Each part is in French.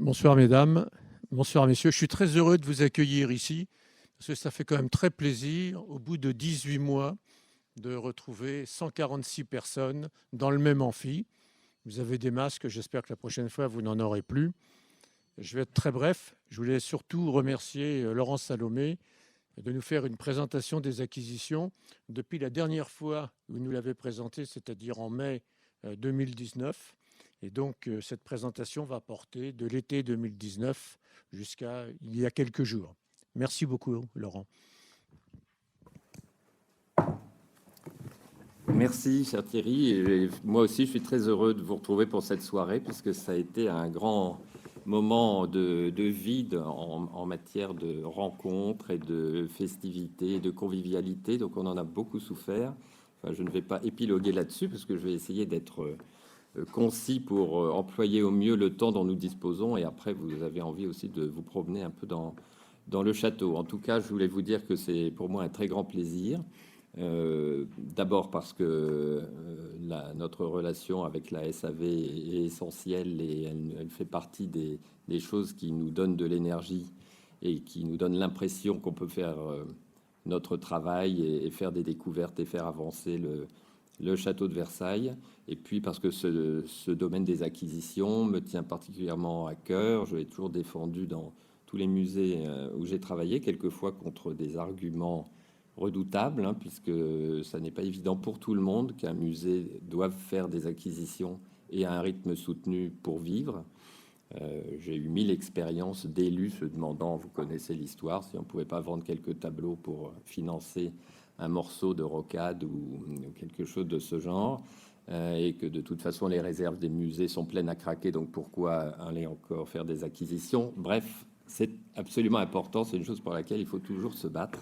Bonsoir mesdames, bonsoir messieurs. Je suis très heureux de vous accueillir ici parce que ça fait quand même très plaisir au bout de 18 mois de retrouver 146 personnes dans le même amphi. Vous avez des masques, j'espère que la prochaine fois vous n'en aurez plus. Je vais être très bref. Je voulais surtout remercier Laurence Salomé de nous faire une présentation des acquisitions. Depuis la dernière fois où vous nous l'avez présentée, c'est-à-dire en mai 2019. Et donc, cette présentation va porter de l'été 2019 jusqu'à il y a quelques jours. Merci beaucoup, Laurent. Merci, cher Thierry. Et moi aussi, je suis très heureux de vous retrouver pour cette soirée, puisque ça a été un grand moment de vide en matière de rencontres et de festivités et de convivialité. Donc, on en a beaucoup souffert. Enfin, je ne vais pas épiloguer là-dessus, parce que je vais essayer d'être concis pour employer au mieux le temps dont nous disposons. Et après, vous avez envie aussi de vous promener un peu dans le château. En tout cas, je voulais vous dire que c'est pour moi un très grand plaisir. D'abord parce que notre relation avec la SAV est essentielle et elle fait partie des choses qui nous donnent de l'énergie et qui nous donnent l'impression qu'on peut faire notre travail et faire des découvertes et faire avancer le château de Versailles. Et puis parce que ce domaine des acquisitions me tient particulièrement à cœur. Je l'ai toujours défendu dans tous les musées où j'ai travaillé, quelquefois contre des arguments redoutable, puisque ça n'est pas évident pour tout le monde qu'un musée doive faire des acquisitions et à un rythme soutenu pour vivre. J'ai eu 1000 expériences d'élus se demandant, vous connaissez l'histoire, si on ne pouvait pas vendre quelques tableaux pour financer un morceau de rocade ou quelque chose de ce genre, et que de toute façon les réserves des musées sont pleines à craquer, donc pourquoi aller encore faire des acquisitions? Bref, c'est absolument important, c'est une chose pour laquelle il faut toujours se battre.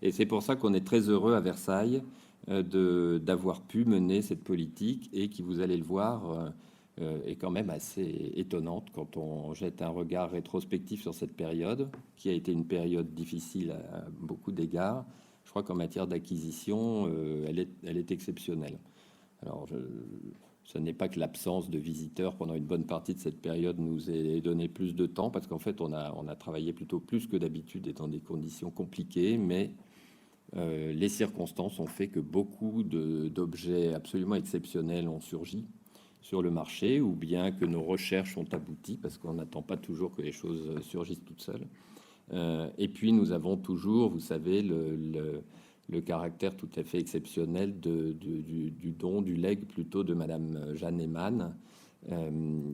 Et c'est pour ça qu'on est très heureux à Versailles d'avoir pu mener cette politique et qui, vous allez le voir, est quand même assez étonnante quand on jette un regard rétrospectif sur cette période, qui a été une période difficile à beaucoup d'égards. Je crois qu'en matière d'acquisition, elle est exceptionnelle. Alors, ce n'est pas que l'absence de visiteurs pendant une bonne partie de cette période nous ait donné plus de temps, parce qu'en fait, on a travaillé plutôt plus que d'habitude et dans des conditions compliquées, mais les circonstances ont fait que beaucoup d'objets absolument exceptionnels ont surgi sur le marché, ou bien que nos recherches ont abouti, parce qu'on n'attend pas toujours que les choses surgissent toutes seules. Et puis nous avons toujours, vous savez, le caractère tout à fait exceptionnel du don, du legs plutôt de Madame Jeanne Eyman,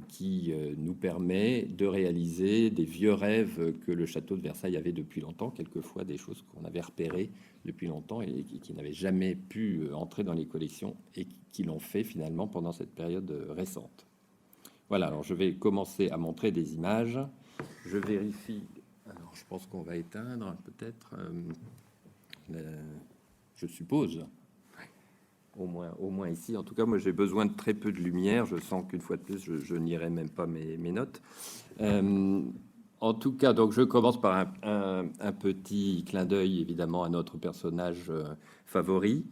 qui nous permet de réaliser des vieux rêves que le château de Versailles avait depuis longtemps, quelquefois des choses qu'on avait repérées depuis longtemps et qui n'avaient jamais pu entrer dans les collections et qui l'ont fait finalement pendant cette période récente. Voilà, alors je vais commencer à montrer des images. Je vérifie. Alors je pense qu'on va éteindre peut-être, je suppose. Au moins ici. En tout cas, moi, j'ai besoin de très peu de lumière. Je sens qu'une fois de plus, je n'irai même pas mes notes. En tout cas, donc, je commence par un petit clin d'œil, évidemment, à notre personnage favori,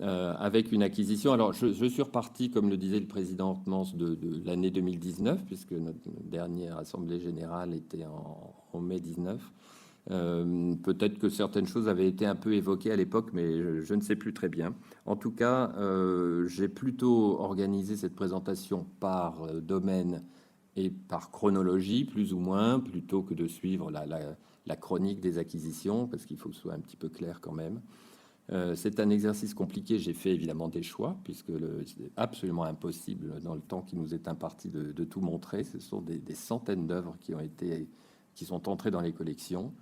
avec une acquisition. Alors, je suis reparti, comme le disait le président Hortense, de l'année 2019, puisque notre dernière assemblée générale était en mai 19. Peut-être que certaines choses avaient été un peu évoquées à l'époque, mais je ne sais plus très bien. En tout cas, j'ai plutôt organisé cette présentation par domaine et par chronologie, plus ou moins, plutôt que de suivre la chronique des acquisitions, parce qu'il faut que ce soit un petit peu clair quand même. C'est un exercice compliqué. J'ai fait évidemment des choix, puisque c'est absolument impossible dans le temps qui nous est imparti de tout montrer. Ce sont des centaines d'œuvres qui sont entrées dans les collections,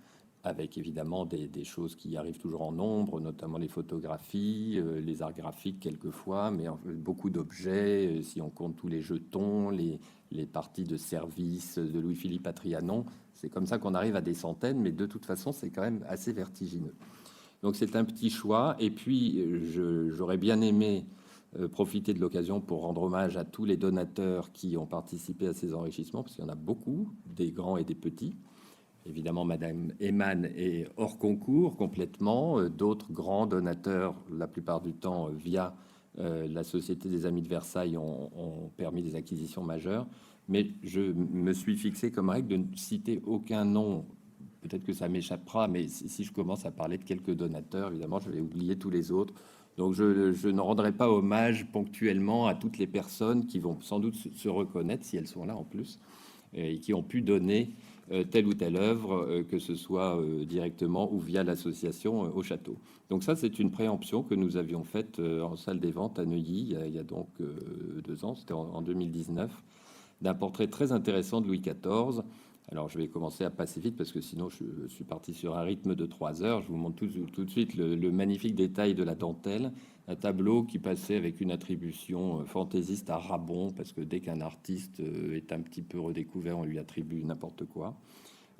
avec évidemment des choses qui arrivent toujours en nombre, notamment les photographies, les arts graphiques quelquefois, mais beaucoup d'objets, si on compte tous les jetons, les parties de service de Louis-Philippe à Trianon. C'est comme ça qu'on arrive à des centaines, mais de toute façon, c'est quand même assez vertigineux. Donc c'est un petit choix, et puis j'aurais bien aimé profiter de l'occasion pour rendre hommage à tous les donateurs qui ont participé à ces enrichissements, parce qu'il y en a beaucoup, des grands et des petits. Évidemment, Madame Eyman est hors concours complètement. D'autres grands donateurs, la plupart du temps via la Société des Amis de Versailles, ont permis des acquisitions majeures. mais je me suis fixé comme règle de ne citer aucun nom. Peut-être que ça m'échappera, mais si je commence à parler de quelques donateurs, évidemment, je vais oublier tous les autres. Donc, je ne rendrai pas hommage ponctuellement à toutes les personnes qui vont sans doute se reconnaître, si elles sont là en plus, et qui ont pu donner telle ou telle œuvre, que ce soit directement ou via l'association au château. Donc ça, c'est une préemption que nous avions faite en salle des ventes à Neuilly, il y a donc 2 ans, c'était en 2019, d'un portrait très intéressant de Louis XIV. Alors, je vais commencer à passer vite parce que sinon, je suis parti sur un rythme de 3 heures. Je vous montre tout de suite le magnifique détail de la dentelle. Un tableau qui passait avec une attribution fantaisiste à Rabon, parce que dès qu'un artiste est un petit peu redécouvert, on lui attribue n'importe quoi.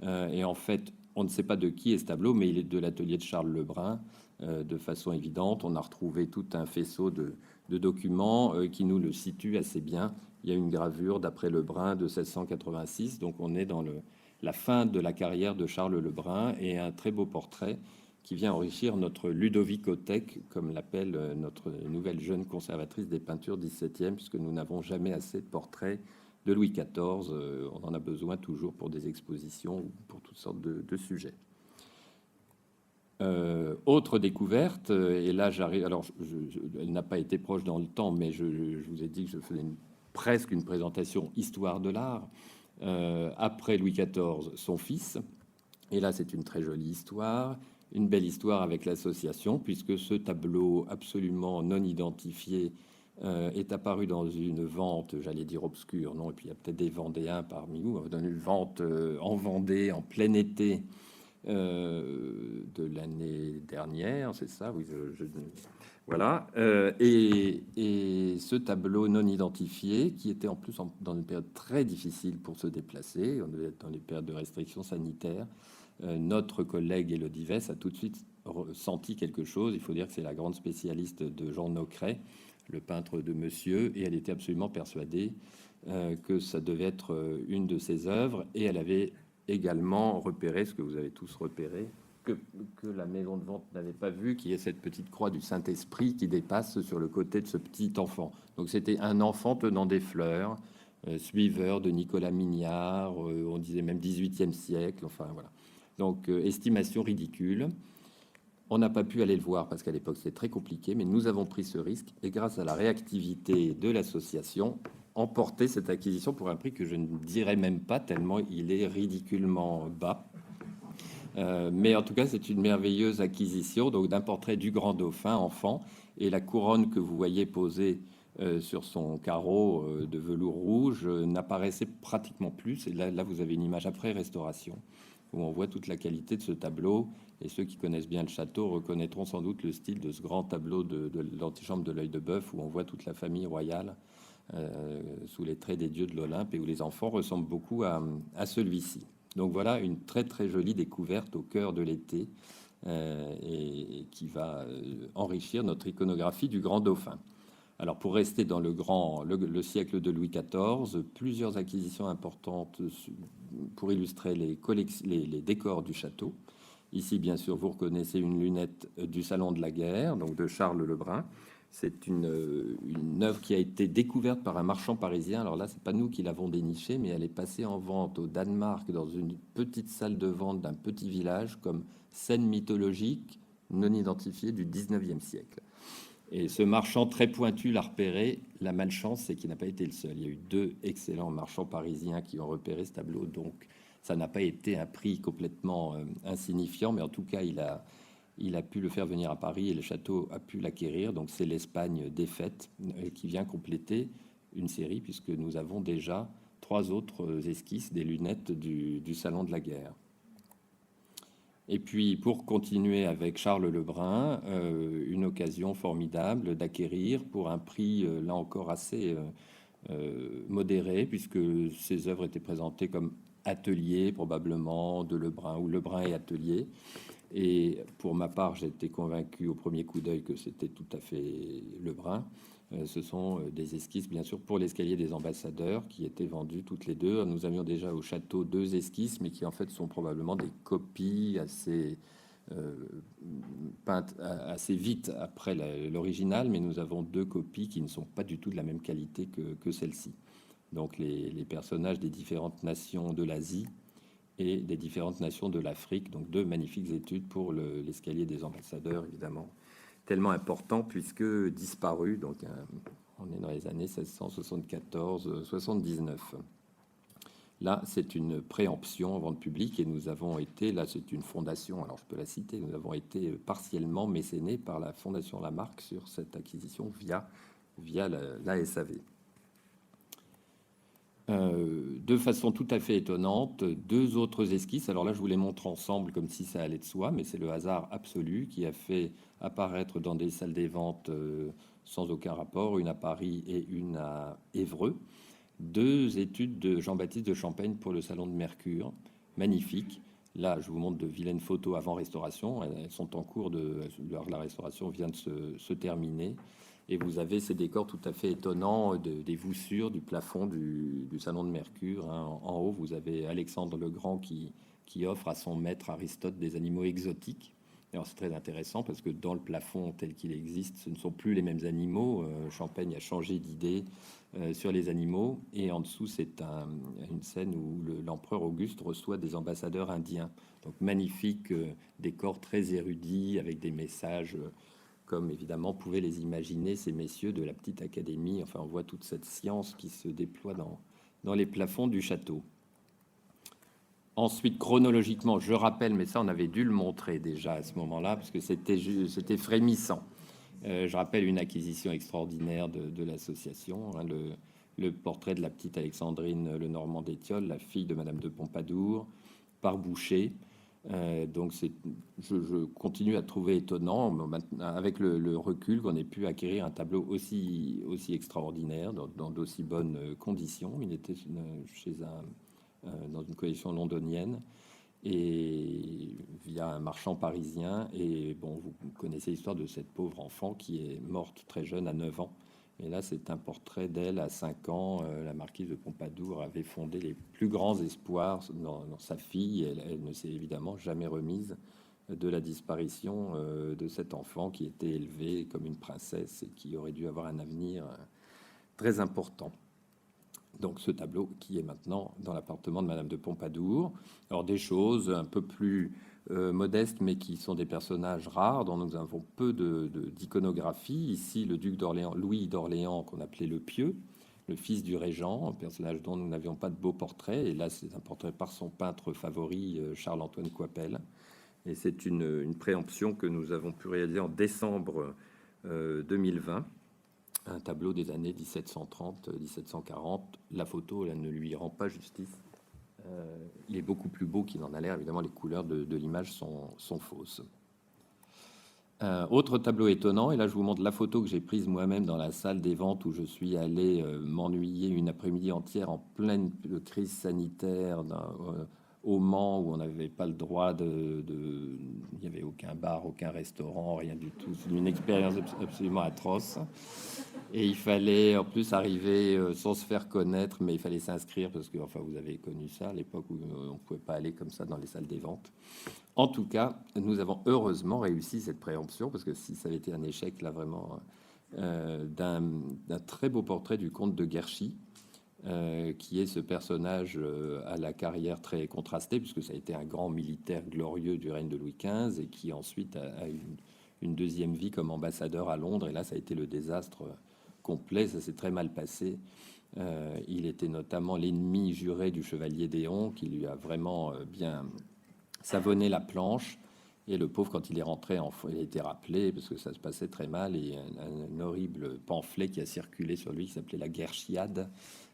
Et en fait, on ne sait pas de qui est ce tableau, mais il est de l'atelier de Charles Lebrun, de façon évidente. On a retrouvé tout un faisceau de documents qui nous le situent assez bien. Il y a une gravure d'après Lebrun de 1686, donc on est dans la fin de la carrière de Charles Lebrun, et un très beau portrait qui vient enrichir notre Ludovicothèque, comme l'appelle notre nouvelle jeune conservatrice des peintures 17e, puisque nous n'avons jamais assez de portraits de Louis XIV. On en a besoin toujours pour des expositions ou pour toutes sortes de sujets. Autre découverte, et là j'arrive, alors elle n'a pas été proche dans le temps, mais je vous ai dit que je faisais presque une présentation histoire de l'art. Après Louis XIV, son fils, et là c'est une très jolie histoire, une belle histoire avec l'association, puisque ce tableau absolument non identifié est apparu dans une vente, j'allais dire obscure, non, et puis il y a peut-être des Vendéens parmi nous, dans une vente en Vendée, en plein été, de l'année dernière, c'est ça, oui, voilà. Et ce tableau non identifié, qui était en plus dans une période très difficile pour se déplacer, on devait être dans les périodes de restrictions sanitaires, notre collègue Élodie Vess a tout de suite senti quelque chose. Il faut dire que c'est la grande spécialiste de Jean Nocret, le peintre de Monsieur, et elle était absolument persuadée que ça devait être une de ses œuvres, et elle avait également repéré ce que vous avez tous repéré, que la maison de vente n'avait pas vu, qui est cette petite croix du Saint-Esprit qui dépasse sur le côté de ce petit enfant. Donc c'était un enfant tenant des fleurs, suiveur de Nicolas Mignard, on disait même 18e siècle, enfin voilà. Donc estimation ridicule. On n'a pas pu aller le voir parce qu'à l'époque c'était très compliqué, mais nous avons pris ce risque, et grâce à la réactivité de l'association, emporter cette acquisition pour un prix que je ne dirais même pas, tellement il est ridiculement bas. Mais en tout cas, c'est une merveilleuse acquisition, donc d'un portrait du grand dauphin enfant, et la couronne que vous voyez posée sur son carreau de velours rouge n'apparaissait pratiquement plus. Et là, vous avez une image après restauration où on voit toute la qualité de ce tableau. Et ceux qui connaissent bien le château reconnaîtront sans doute le style de ce grand tableau de l'antichambre de l'œil de bœuf, où on voit toute la famille royale sous les traits des dieux de l'Olympe, et où les enfants ressemblent beaucoup à celui-ci. Donc voilà une très très jolie découverte au cœur de l'été, et qui va enrichir notre iconographie du Grand Dauphin. Alors pour rester dans le siècle de Louis XIV, plusieurs acquisitions importantes pour illustrer les décors du château. Ici, bien sûr, vous reconnaissez une lunette du Salon de la Guerre, donc de Charles Lebrun. C'est une œuvre qui a été découverte par un marchand parisien. Alors là, c'est pas nous qui l'avons dénichée, mais elle est passée en vente au Danemark dans une petite salle de vente d'un petit village comme scène mythologique non identifiée du 19e siècle. Et ce marchand très pointu l'a repéré. La malchance, c'est qu'il n'a pas été le seul. Il y a eu 2 excellents marchands parisiens qui ont repéré ce tableau. Donc, ça n'a pas été un prix complètement insignifiant, mais en tout cas, il a pu le faire venir à Paris et le château a pu l'acquérir. Donc c'est l'Espagne défaite qui vient compléter une série, puisque nous avons déjà 3 autres esquisses des lunettes du Salon de la Guerre. Et puis pour continuer avec Charles Lebrun, une occasion formidable d'acquérir pour un prix là encore assez modéré, puisque ces œuvres étaient présentées comme atelier probablement de Lebrun, ou Lebrun et atelier. Et pour ma part, j'ai été convaincu au premier coup d'œil que c'était tout à fait Lebrun. Ce sont des esquisses, bien sûr, pour l'escalier des ambassadeurs, qui étaient vendues toutes les 2. Nous avions déjà au château 2 esquisses, mais qui en fait sont probablement des copies assez peintes assez vite après l'original. Mais nous avons 2 copies qui ne sont pas du tout de la même qualité que celle-ci. donc les personnages des différentes nations de l'Asie et des différentes nations de l'Afrique. Donc deux magnifiques études pour l'escalier des ambassadeurs, évidemment, tellement important puisque disparu, donc on est dans les années 1674-79. Là, c'est une préemption en vente publique et nous avons été, là c'est une fondation, alors je peux la citer, nous avons été partiellement mécénés par la Fondation Lamarck sur cette acquisition via la SAV. De façon tout à fait étonnante, deux autres esquisses. Alors là, je vous les montre ensemble comme si ça allait de soi, mais c'est le hasard absolu qui a fait apparaître dans des salles des ventes sans aucun rapport, une à Paris et une à Évreux, deux études de Jean-Baptiste de Champaigne pour le Salon de Mercure, magnifiques. Là, je vous montre de vilaines photos avant restauration. Elles sont en cours la restauration vient de se terminer. Et vous avez ces décors tout à fait étonnants des voussures du plafond du Salon de Mercure. Hein. En haut, vous avez Alexandre le Grand qui offre à son maître Aristote des animaux exotiques. Alors c'est très intéressant parce que dans le plafond tel qu'il existe, ce ne sont plus les mêmes animaux. Champaigne a changé d'idée sur les animaux. Et en dessous, c'est une scène où l'empereur Auguste reçoit des ambassadeurs indiens. Donc magnifique décor très érudit avec des messages... comme évidemment pouvaient les imaginer ces messieurs de la petite académie. Enfin, on voit toute cette science qui se déploie dans les plafonds du château. Ensuite, chronologiquement, je rappelle, mais ça, on avait dû le montrer déjà à ce moment-là, parce que c'était frémissant. Je rappelle une acquisition extraordinaire de l'association, hein, le portrait de la petite Alexandrine Lenormand d'Étiole, la fille de Madame de Pompadour, par Boucher. Donc je continue à trouver étonnant, avec le recul, qu'on ait pu acquérir un tableau aussi extraordinaire dans d'aussi bonnes conditions. Il était dans une collection londonienne et via un marchand parisien. Et bon, vous connaissez l'histoire de cette pauvre enfant qui est morte très jeune, à 9 ans. Et là, c'est un portrait d'elle à 5 ans. La marquise de Pompadour avait fondé les plus grands espoirs dans sa fille. Elle ne s'est évidemment jamais remise de la disparition de cet enfant qui était élevé comme une princesse et qui aurait dû avoir un avenir très important. Donc ce tableau qui est maintenant dans l'appartement de Madame de Pompadour. Alors des choses un peu plus modestes, mais qui sont des personnages rares dont nous avons peu d'iconographie. Ici, le duc d'Orléans, Louis d'Orléans, qu'on appelait le Pieux, le fils du régent, un personnage dont nous n'avions pas de beau portrait. Et là, c'est un portrait par son peintre favori, Charles-Antoine Coipel. Et c'est une préemption que nous avons pu réaliser en décembre 2020. Un tableau des années 1730-1740. La photo, là, ne lui rend pas justice. Il est beaucoup plus beau qu'il n'en a l'air. Évidemment, les couleurs de l'image sont fausses. Autre tableau étonnant, et là je vous montre la photo que j'ai prise moi-même dans la salle des ventes où je suis allé m'ennuyer une après-midi entière en pleine crise sanitaire au Mans, où on n'avait pas le droit il n'y avait aucun bar, aucun restaurant, rien du tout. C'est une expérience absolument atroce. Et il fallait en plus arriver sans se faire connaître, mais il fallait s'inscrire parce que, enfin, vous avez connu ça à l'époque où on ne pouvait pas aller comme ça dans les salles des ventes. En tout cas, nous avons heureusement réussi cette préemption, parce que si ça avait été un échec, là, vraiment, d'un très beau portrait du comte de Guerchy, qui est ce personnage à la carrière très contrastée, puisque ça a été un grand militaire glorieux du règne de Louis XV, et qui ensuite a une deuxième vie comme ambassadeur à Londres, et là, ça a été le désastre complet, ça s'est très mal passé. Il était notamment l'ennemi juré du chevalier d'Éon, qui lui a vraiment bien savonné la planche. Et le pauvre, quand il est rentré, il a été rappelé parce que ça se passait très mal. Et un horrible pamphlet qui a circulé sur lui qui s'appelait la Guerchiade.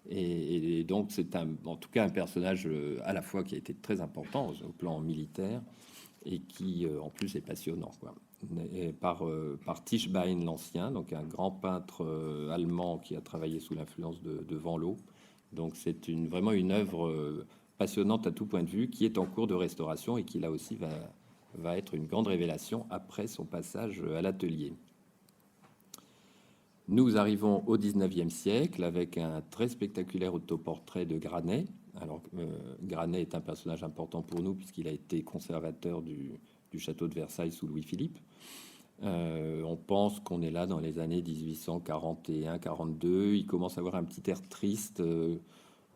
Et donc, c'est en tout cas un personnage à la fois qui a été très important au plan militaire et qui, en plus, est passionnant, quoi. Et par Tischbein l'Ancien, donc un grand peintre allemand qui a travaillé sous l'influence de Van Loo. Donc, c'est vraiment une œuvre passionnante à tout point de vue, qui est en cours de restauration et qui là aussi va être une grande révélation après son passage à l'atelier. Nous arrivons au 19e siècle avec un très spectaculaire autoportrait de Granet. Alors, Granet est un personnage important pour nous puisqu'il a été conservateur du château de Versailles sous Louis-Philippe. On pense qu'on est là dans les années 1841-42. Il commence à avoir un petit air triste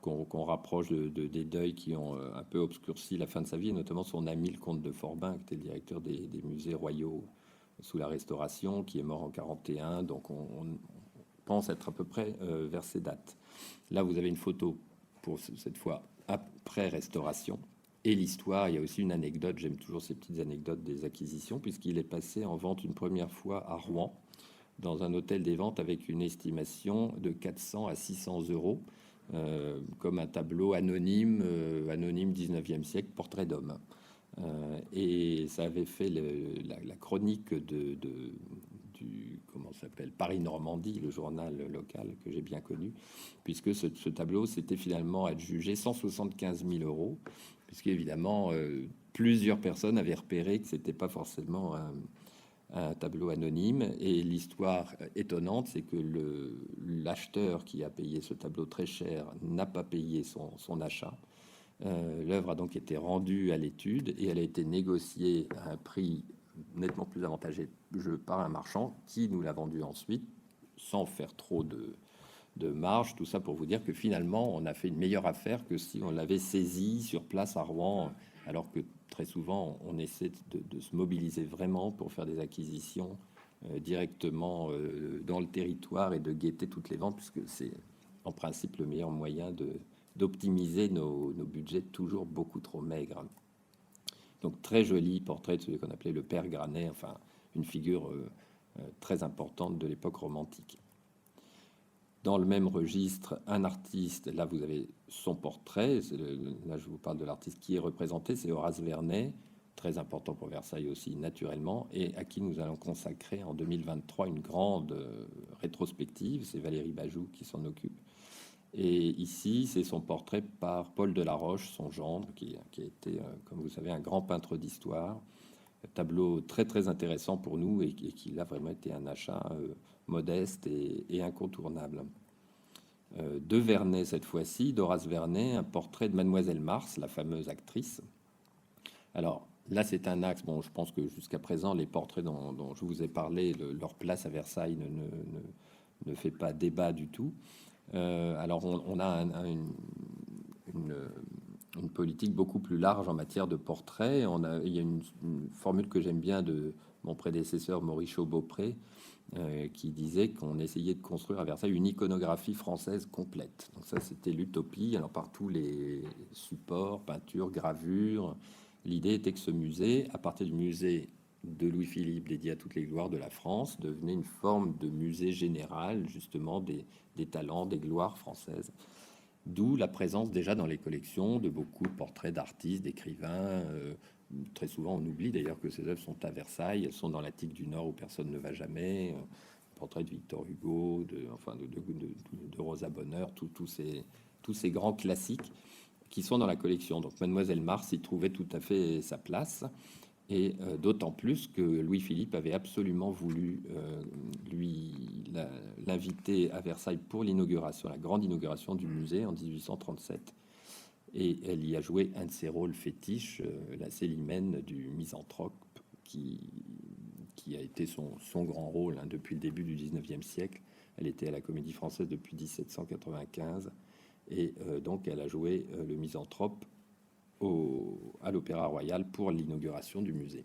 qu'on rapproche des deuils qui ont un peu obscurci la fin de sa vie, et notamment son ami le comte de Forbin, qui était le directeur des musées royaux sous la Restauration, qui est mort en 41. Donc on pense être à peu près vers ces dates. Là, vous avez une photo pour cette fois après Restauration. Et l'histoire, il y a aussi une anecdote, j'aime toujours ces petites anecdotes des acquisitions, puisqu'il est passé en vente une première fois à Rouen, dans un hôtel des ventes avec une estimation de 400 à 600 euros, comme un tableau anonyme, anonyme 19e siècle, portrait d'homme. Et ça avait fait la chronique du comment s'appelle Paris-Normandie, le journal local que j'ai bien connu, puisque ce tableau s'était finalement adjugé 175 000 euros, puisqu'évidemment plusieurs personnes avaient repéré que c'était pas forcément un tableau anonyme. Et l'histoire étonnante, c'est que l'acheteur qui a payé ce tableau très cher n'a pas payé son achat. L'œuvre a donc été rendue à l'étude et elle a été négociée à un prix nettement plus avantageux par un marchand qui nous l'a vendu ensuite sans faire trop de marge. Tout ça pour vous dire que finalement, on a fait une meilleure affaire que si on l'avait saisi sur place à Rouen, alors que très souvent, on essaie de se mobiliser vraiment pour faire des acquisitions directement dans le territoire et de guetter toutes les ventes, puisque c'est en principe le meilleur moyen d'optimiser nos budgets toujours beaucoup trop maigres. Donc très joli portrait de celui qu'on appelait le père Granet, enfin une figure très importante de l'époque romantique. Dans le même registre, un artiste, là vous avez son portrait, là je vous parle de l'artiste qui est représenté, c'est Horace Vernet, très important pour Versailles aussi naturellement, et à qui nous allons consacrer en 2023 une grande rétrospective, c'est Valérie Bajoux qui s'en occupe. Et ici, c'est son portrait par Paul Delaroche, son gendre, qui a été, comme vous savez, un grand peintre d'histoire. Un tableau très très intéressant pour nous et qui a vraiment été un achat modeste et incontournable. De Vernet cette fois-ci, d'Horace Vernet, un portrait de Mademoiselle Mars, la fameuse actrice. Alors là, c'est un axe. Bon, je pense que jusqu'à présent, les portraits dont je vous ai parlé, leur place à Versailles ne fait pas débat du tout. Alors, on a une politique beaucoup plus large en matière de portrait. Il y a une formule que j'aime bien de mon prédécesseur Maurice Beaupré, qui disait qu'on essayait de construire à Versailles une iconographie française complète. Donc ça, c'était l'utopie. Alors, par tous les supports, peintures, gravures, l'idée était que ce musée, à partir du musée de Louis-Philippe dédié à toutes les gloires de la France, devenait une forme de musée général, justement, des talents, des gloires françaises. D'où la présence déjà dans les collections de beaucoup de portraits d'artistes, d'écrivains. Très souvent, on oublie d'ailleurs que ces œuvres sont à Versailles. Elles sont dans l'Attique du Nord où personne ne va jamais. Portraits de Victor Hugo, de Rosa Bonheur, tous ces grands classiques qui sont dans la collection. Donc Mademoiselle Mars y trouvait tout à fait sa place. Et d'autant plus que Louis-Philippe avait absolument voulu l'inviter à Versailles pour l'inauguration, la grande inauguration du musée en 1837. Et elle y a joué un de ses rôles fétiches, la Célimène du misanthrope, qui a été son grand rôle depuis le début du 19e siècle. Elle était à la Comédie Française depuis 1795. Et donc elle a joué le misanthrope à l'Opéra Royal pour l'inauguration du musée.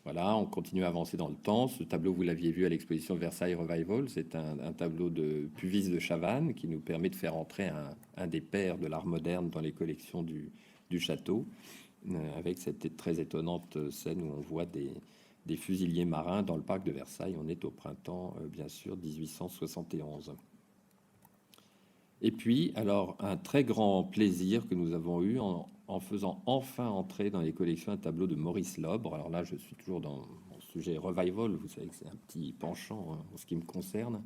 Voilà, on continue à avancer dans le temps. Ce tableau, vous l'aviez vu à l'exposition Versailles Revival. C'est un tableau de Puvis de Chavannes qui nous permet de faire entrer un des pères de l'art moderne dans les collections du château, avec cette très étonnante scène où on voit des fusiliers marins dans le parc de Versailles. On est au printemps, bien sûr, 1871. Et puis, alors, un très grand plaisir que nous avons eu en faisant enfin entrer dans les collections un tableau de Maurice Lobre. Alors là, je suis toujours dans mon sujet revival, vous savez que c'est un petit penchant en ce qui me concerne.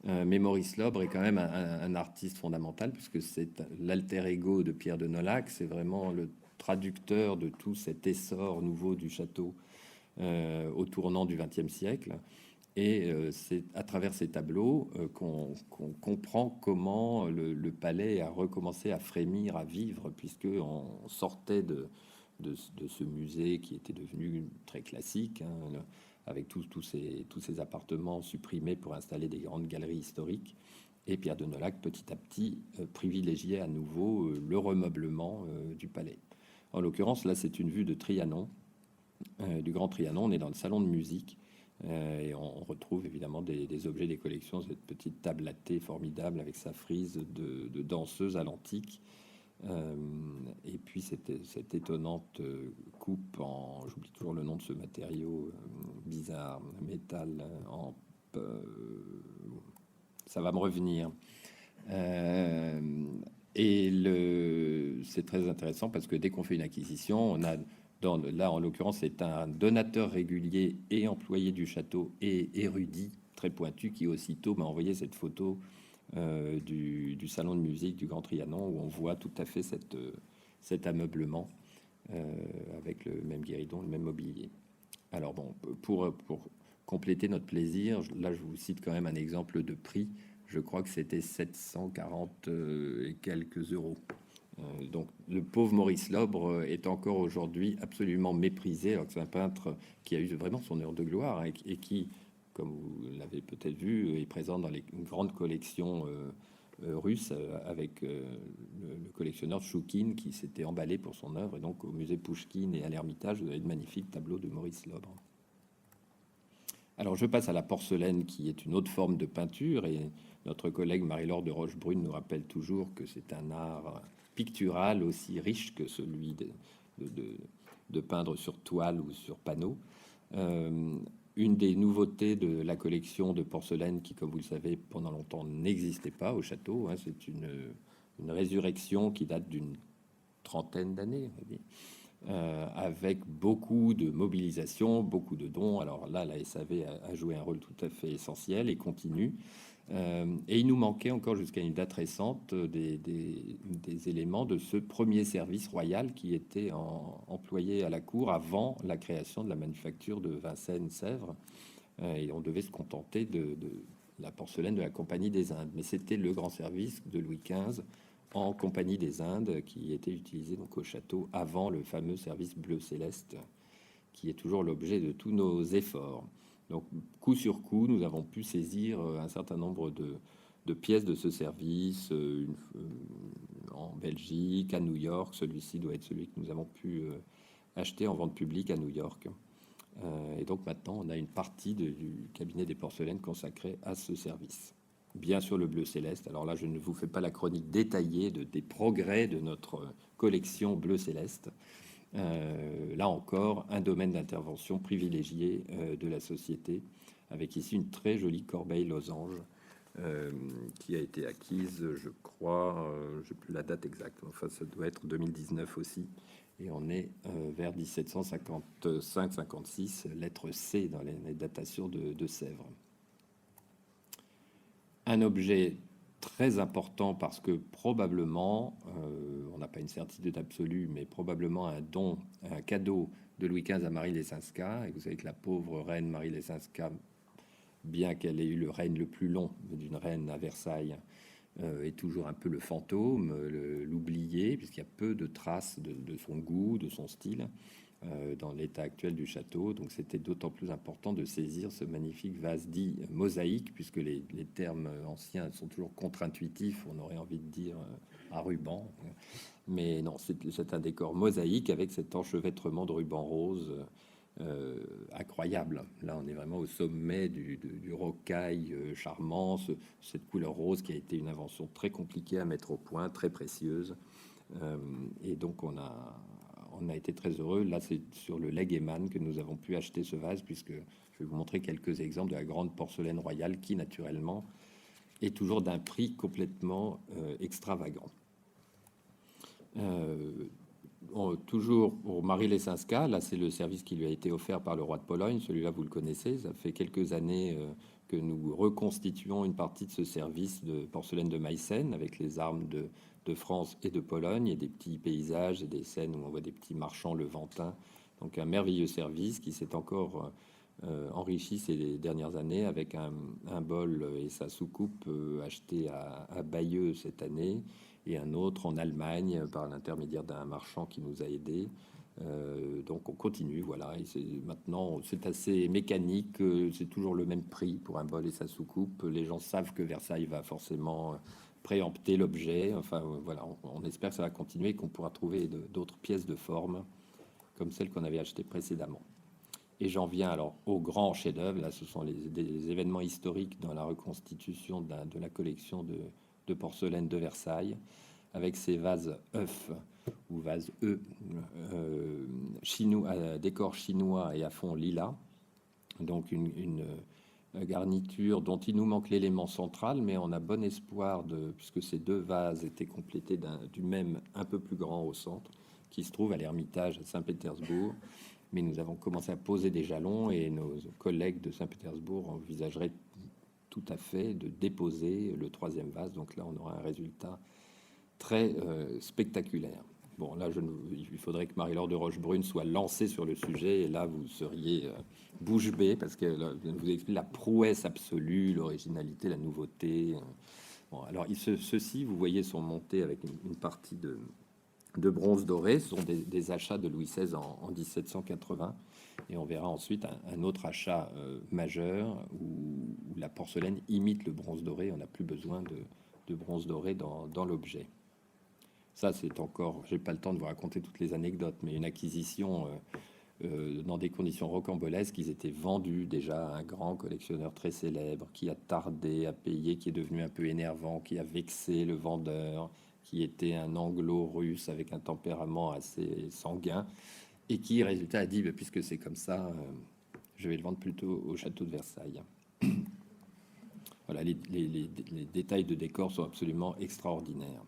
Mais Maurice Lobre est quand même un artiste fondamental, puisque c'est l'alter ego de Pierre de Nolhac. C'est vraiment le traducteur de tout cet essor nouveau du château au tournant du XXe siècle. Et c'est à travers ces tableaux qu'on comprend comment le palais a recommencé à frémir, à vivre, puisqu'on sortait de ce musée qui était devenu très classique, hein, avec tous ces appartements supprimés pour installer des grandes galeries historiques. Et Pierre de Nolac, petit à petit, privilégiait à nouveau le remeublement du palais. En l'occurrence, là, c'est une vue de Trianon, du Grand Trianon. On est dans le salon de musique et on retrouve évidemment des objets des collections. Cette petite table à thé formidable avec sa frise de danseuse à l'antique. Et puis cette étonnante coupe en, j'oublie toujours le nom de ce matériau bizarre, métal en ça va me revenir. C'est très intéressant parce que dès qu'on fait une acquisition, on a là en l'occurrence c'est un donateur régulier et employé du château et érudit très pointu qui aussitôt m'a envoyé cette photo du salon de musique du Grand Trianon où on voit tout à fait cet ameublement avec le même guéridon, le même mobilier. Alors bon, pour compléter notre plaisir, là je vous cite quand même un exemple de prix. Je crois que c'était 740 et quelques euros. Donc le pauvre Maurice Lobre est encore aujourd'hui absolument méprisé, alors que c'est un peintre qui a eu vraiment son heure de gloire et qui, comme vous l'avez peut-être vu, est présent dans les grandes collections russes avec le collectionneur Choukine qui s'était emballé pour son œuvre. Et donc au musée Pouchkine et à l'Ermitage, vous avez de magnifiques tableaux de Maurice Lobre. Alors je passe à la porcelaine qui est une autre forme de peinture et notre collègue Marie-Laure de Rochebrune nous rappelle toujours que c'est un art pictural aussi riche que celui de peindre sur toile ou sur panneau. Une des nouveautés de la collection de porcelaine qui, comme vous le savez, pendant longtemps n'existait pas au château, hein, c'est une résurrection qui date d'une trentaine d'années, on va dire. Avec beaucoup de mobilisation, beaucoup de dons. Alors là, la SAV a joué un rôle tout à fait essentiel et continue. Et il nous manquait encore jusqu'à une date récente des éléments de ce premier service royal qui était employé à la cour avant la création de la manufacture de Vincennes-Sèvres. Et on devait se contenter de la porcelaine de la Compagnie des Indes. Mais c'était le grand service de Louis XV en Compagnie des Indes, qui était utilisé donc au château avant le fameux service bleu céleste, qui est toujours l'objet de tous nos efforts. Donc, coup sur coup, nous avons pu saisir un certain nombre de pièces de ce service en Belgique, à New York. Celui-ci doit être celui que nous avons pu acheter en vente publique à New York. Et donc maintenant, on a une partie du cabinet des porcelaines consacrée à ce service. Bien sûr, le bleu céleste. Alors là, je ne vous fais pas la chronique détaillée des progrès de notre collection bleu céleste. Là encore, un domaine d'intervention privilégié de la société, avec ici une très jolie corbeille losange qui a été acquise, je crois, je n'ai plus la date exacte, enfin ça doit être 2019 aussi, et on est vers 1755-56, lettre C dans les datations de Sèvres. Un objet très important parce que probablement, on n'a pas une certitude absolue, mais probablement un don, un cadeau de Louis XV à Marie Lesinska. Et vous savez que la pauvre reine Marie Lesinska, bien qu'elle ait eu le règne le plus long d'une reine à Versailles, est toujours un peu le fantôme, l'oublié, puisqu'il y a peu de traces de son goût, de son style. Dans l'état actuel du château, donc c'était d'autant plus important de saisir ce magnifique vase dit mosaïque, puisque les termes anciens sont toujours contre-intuitifs, on aurait envie de dire à ruban, mais non, c'est un décor mosaïque avec cet enchevêtrement de ruban rose incroyable. Là, on est vraiment au sommet du rocaille charmant, cette couleur rose qui a été une invention très compliquée à mettre au point, très précieuse, et donc on a été très heureux. Là, c'est sur le Leg Eman que nous avons pu acheter ce vase, puisque je vais vous montrer quelques exemples de la grande porcelaine royale qui, naturellement, est toujours d'un prix complètement extravagant. Toujours pour Marie Lesinska, là, c'est le service qui lui a été offert par le roi de Pologne. Celui-là, vous le connaissez. Ça fait quelques années que nous reconstituons une partie de ce service de porcelaine de Meissen avec les armes de France et de Pologne et des petits paysages et des scènes où on voit des petits marchands levantins. Donc un merveilleux service qui s'est encore enrichi ces dernières années avec un bol et sa soucoupe acheté à Bayeux cette année et un autre en Allemagne par l'intermédiaire d'un marchand qui nous a aidés. Donc on continue, voilà. Et maintenant, c'est assez mécanique, c'est toujours le même prix pour un bol et sa soucoupe. Les gens savent que Versailles va forcément préempter l'objet. Enfin, voilà, on espère que ça va continuer et qu'on pourra trouver d'autres pièces de forme comme celles qu'on avait achetées précédemment. Et j'en viens alors au grand chef-d'œuvre. Là, ce sont des événements historiques dans la reconstitution de la collection de porcelaine de Versailles, avec ces vases œufs ou vases chinois, à décor chinois et à fond lilas. Donc une garniture dont il nous manque l'élément central, mais on a bon espoir, puisque ces deux vases étaient complétés du même un peu plus grand au centre, qui se trouve à l'Ermitage à Saint-Pétersbourg. Mais nous avons commencé à poser des jalons et nos collègues de Saint-Pétersbourg envisageraient tout à fait de déposer le troisième vase. Donc là, on aura un résultat très spectaculaire. Bon, là, il faudrait que Marie-Laure de Rochebrune soit lancée sur le sujet, et là, vous seriez bouche bée, parce qu'elle vous explique la prouesse absolue, l'originalité, la nouveauté. Bon, alors, ceux-ci, vous voyez, sont montés avec une partie de bronze doré. Ce sont des achats de Louis XVI en 1780, et on verra ensuite un autre achat majeur où la porcelaine imite le bronze doré. On n'a plus besoin de bronze doré dans l'objet. Ça, c'est encore, j'ai pas le temps de vous raconter toutes les anecdotes, mais une acquisition dans des conditions rocambolesques. Ils étaient vendus déjà à un grand collectionneur très célèbre qui a tardé à payer, qui est devenu un peu énervant, qui a vexé le vendeur, qui était un anglo-russe avec un tempérament assez sanguin, et qui, résultat, a dit, bah, puisque c'est comme ça, je vais le vendre plutôt au château de Versailles. Voilà, les détails de décor sont absolument extraordinaires.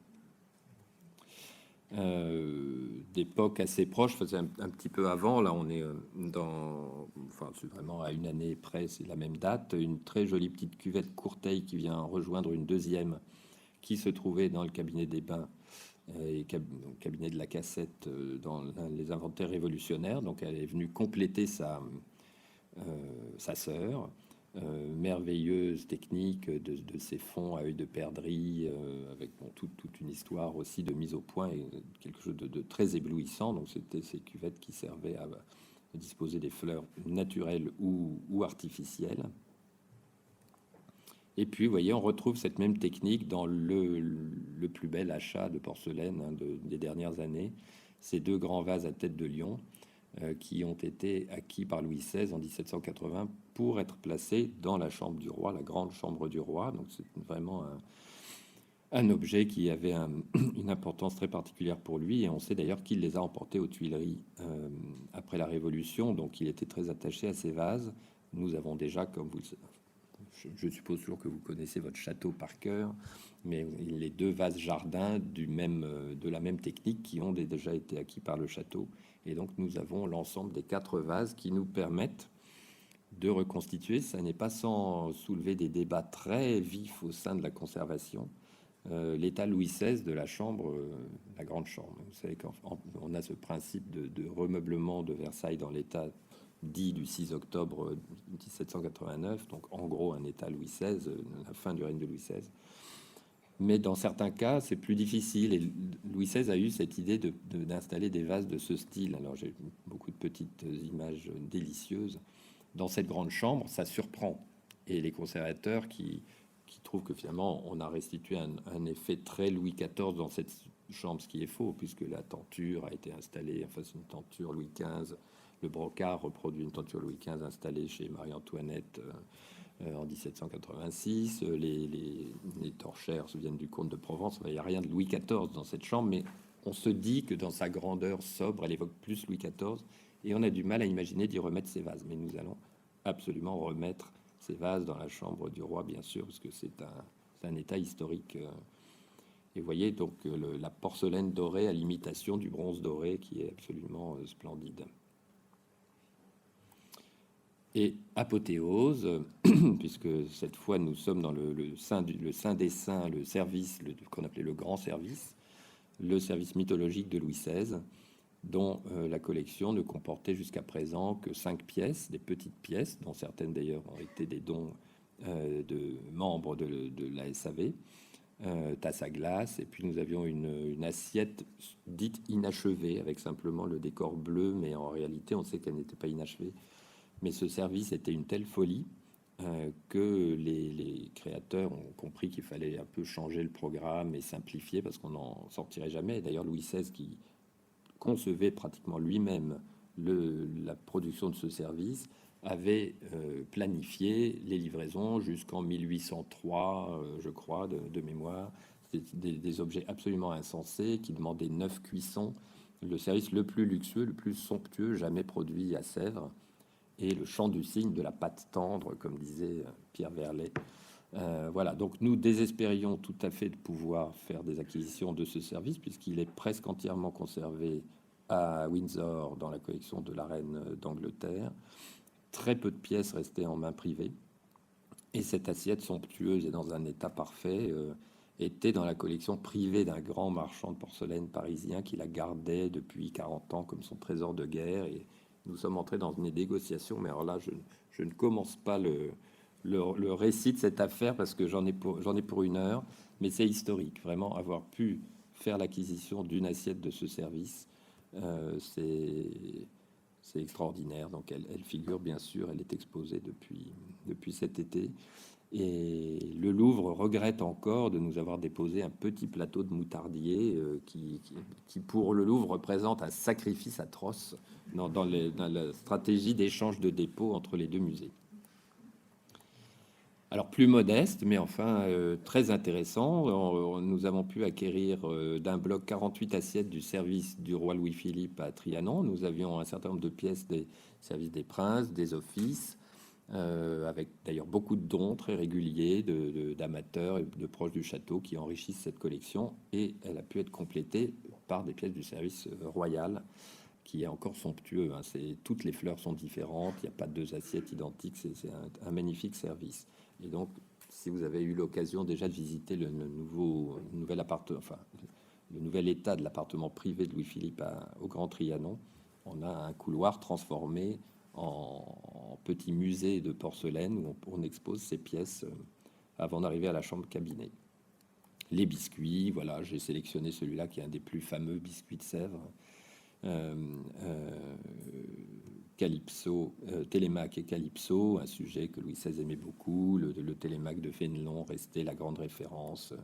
D'époque assez proche, c'est un petit peu avant, là on est enfin c'est vraiment à une année près, c'est la même date, une très jolie petite cuvette Courteil qui vient rejoindre une deuxième qui se trouvait dans le cabinet des bains et cabinet de la Cassette dans les inventaires révolutionnaires. Donc elle est venue compléter sa sœur. Merveilleuse technique de ces fonds à œil de perdrix, avec toute une histoire aussi de mise au point et quelque chose de très éblouissant. Donc c'était ces cuvettes qui servaient à disposer des fleurs naturelles ou artificielles. Et puis, vous voyez, on retrouve cette même technique dans le plus bel achat de porcelaine des dernières années. Ces deux grands vases à tête de lion qui ont été acquis par Louis XVI en 1780 pour être placés dans la chambre du roi, la grande chambre du roi. Donc c'est vraiment un objet qui avait une importance très particulière pour lui, et on sait d'ailleurs qu'il les a emportés aux Tuileries après la Révolution, donc il était très attaché à ces vases. Nous avons déjà, comme vous le savez, je suppose toujours que vous connaissez votre château par cœur, mais les deux vases jardins de la même technique qui ont déjà été acquis par le château. Et donc nous avons l'ensemble des 4 vases qui nous permettent de reconstituer. Ça n'est pas sans soulever des débats très vifs au sein de la conservation. L'état Louis XVI de la chambre, la grande chambre. Vous savez qu'on a ce principe de remeublement de Versailles dans l'état dit du 6 octobre 1789, donc en gros un état Louis XVI, la fin du règne de Louis XVI. Mais dans certains cas, c'est plus difficile. Et Louis XVI a eu cette idée d'installer des vases de ce style. Alors j'ai beaucoup de petites images délicieuses. Dans cette grande chambre, ça surprend. Et les conservateurs qui trouvent que finalement on a restitué un effet très Louis XIV dans cette chambre, ce qui est faux, puisque la tenture a été installée, enfin c'est une tenture Louis XV. Le brocart reproduit une tenture Louis XV installée chez Marie-Antoinette en 1786. Les torchères viennent du comte de Provence. Il n'y a rien de Louis XIV dans cette chambre, mais on se dit que dans sa grandeur sobre, elle évoque plus Louis XIV, et on a du mal à imaginer d'y remettre ces vases. Mais nous allons absolument remettre ces vases dans la chambre du roi, bien sûr, parce que c'est un état historique. Et vous voyez donc la porcelaine dorée à l'imitation du bronze doré qui est absolument splendide. Et apothéose, puisque cette fois nous sommes dans le saint des saints, le service qu'on appelait le grand service, le service mythologique de Louis XVI, dont la collection ne comportait jusqu'à présent que 5 pièces, des petites pièces, dont certaines d'ailleurs ont été des dons de membres de la SAV. tasse à glace, et puis nous avions une assiette dite inachevée, avec simplement le décor bleu, mais en réalité, on sait qu'elle n'était pas inachevée. Mais ce service était une telle folie que les créateurs ont compris qu'il fallait un peu changer le programme et simplifier, parce qu'on n'en sortirait jamais. D'ailleurs, Louis XVI, qui concevait pratiquement lui-même la production de ce service, avait planifié les livraisons jusqu'en 1803, je crois, de mémoire. C'était des objets absolument insensés qui demandaient 9 cuissons. Le service le plus luxueux, le plus somptueux jamais produit à Sèvres, et le chant du cygne de la pâte tendre, comme disait Pierre Verlet. Voilà, donc nous désespérions tout à fait de pouvoir faire des acquisitions de ce service, puisqu'il est presque entièrement conservé à Windsor, dans la collection de la reine d'Angleterre. Très peu de pièces restaient en main privée. Et cette assiette somptueuse et dans un état parfait était dans la collection privée d'un grand marchand de porcelaine parisien qui la gardait depuis 40 ans comme son trésor de guerre. Et nous sommes entrés dans une négociation, mais alors là, je ne commence pas le récit de cette affaire parce que j'en ai pour une heure, mais c'est historique, vraiment, avoir pu faire l'acquisition d'une assiette de ce service. C'est extraordinaire. Donc elle figure bien sûr, elle est exposée depuis cet été. Et le Louvre regrette encore de nous avoir déposé un petit plateau de moutardier qui pour le Louvre représente un sacrifice atroce dans la stratégie d'échange de dépôt entre les deux musées. Alors plus modeste, mais enfin très intéressant. Nous avons pu acquérir d'un bloc 48 assiettes du service du roi Louis-Philippe à Trianon. Nous avions un certain nombre de pièces des services des princes, des offices, avec d'ailleurs beaucoup de dons très réguliers d'amateurs et de proches du château qui enrichissent cette collection. Et elle a pu être complétée par des pièces du service royal, qui est encore somptueux. Hein. Toutes les fleurs sont différentes, il n'y a pas deux assiettes identiques, c'est un magnifique service. Et donc, si vous avez eu l'occasion déjà de visiter le nouvel appartement, enfin, le nouvel état de l'appartement privé de Louis-Philippe au Grand Trianon, on a un couloir transformé en petit musée de porcelaine où on expose ces pièces avant d'arriver à la chambre cabinet. Les biscuits, voilà, j'ai sélectionné celui-là qui est un des plus fameux biscuits de Sèvres. Calypso, Télémaque et Calypso, un sujet que Louis XVI aimait beaucoup. Le Télémaque de Fénelon restait la grande référence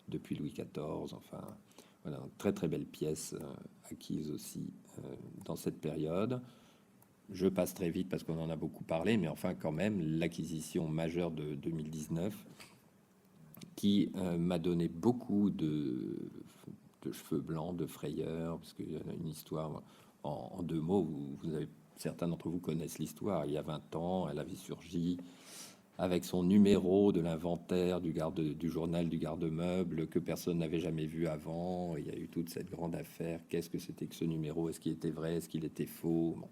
depuis Louis XIV. Enfin, voilà, très très belle pièce acquise aussi dans cette période. Je passe très vite parce qu'on en a beaucoup parlé, mais enfin quand même l'acquisition majeure de 2019 qui m'a donné beaucoup de cheveux blancs, de frayeurs, parce qu'il y a une histoire en deux mots. Vous avez, certains d'entre vous connaissent l'histoire. Il y a 20 ans, elle avait surgi avec son numéro de l'inventaire du journal du garde-meuble que personne n'avait jamais vu avant. Il y a eu toute cette grande affaire. Qu'est-ce que c'était que ce numéro? Est-ce qu'il était vrai? Est-ce qu'il était faux? Bon.